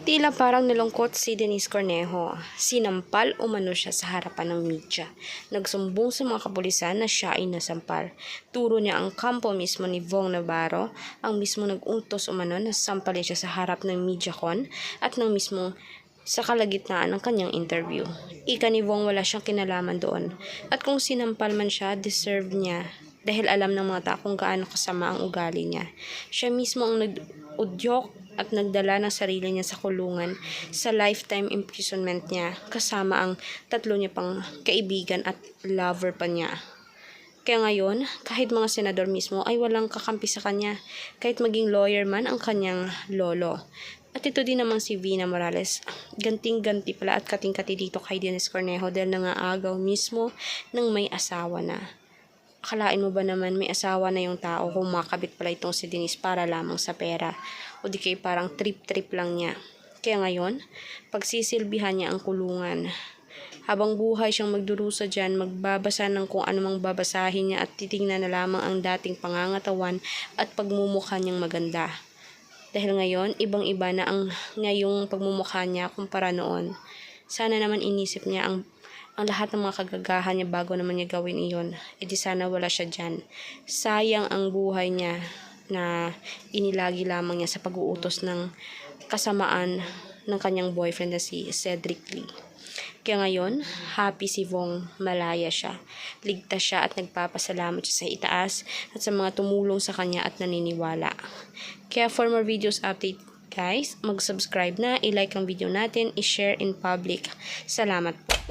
Tila parang nalungkot si Denise Cornejo. Sinampal umano siya sa harapan ng media. Nagsumbong sa mga kapulisan na siya ay nasampal. Turo niya ang kampo mismo ni Vong Navarro, ang mismo nag-utos umano na sampalin siya sa harap ng MediaCon at ng mismo sa kalagitnaan ng kanyang interview. Ika ni Vong wala siyang kinalaman doon. At kung sinampal man siya, deserve niya dahil alam ng mga tao kung gaano kasama ang ugali niya. Siya mismo ang nag-udyok at nagdala ng sarili niya sa kulungan sa lifetime imprisonment niya kasama ang 3 niya pang kaibigan at lover pa niya. Kaya ngayon, kahit mga senador mismo ay walang kakampi sa kanya, kahit maging lawyer man ang kanyang lolo. At ito din naman si Vina Morales, ganting-ganti pala at kating-kati dito kay Denise Cornejo dahil nangaagaw mismo ng may asawa na. Akalain mo ba naman may asawa na yung tao kung makabit pala itong si Denise para lamang sa pera o di kay parang trip-trip lang niya. Kaya ngayon, pagsisilbihan niya ang kulungan. Habang buhay siyang magdurusa dyan, magbabasa ng kung anumang babasahin niya at titingnan na lamang ang dating pangangatawan at pagmumukha niyang maganda. Dahil ngayon, ibang-iba na ang ngayong pagmumukha niya kumpara noon. Sana naman inisip niya ang lahat ng mga kagagahan niya bago naman niya gawin iyon. E di sana wala siya dyan. Sayang ang buhay niya na inilagi lamang niya sa pag-uutos ng kasamaan ng kanyang boyfriend na si Cedric Lee. Kaya ngayon, happy si Vong, malaya siya. Ligtas siya at nagpapasalamat siya sa itaas at sa mga tumulong sa kanya at naniniwala. Kaya for more videos update, guys, mag-subscribe na, i-like ang video natin, i-share in public. Salamat po.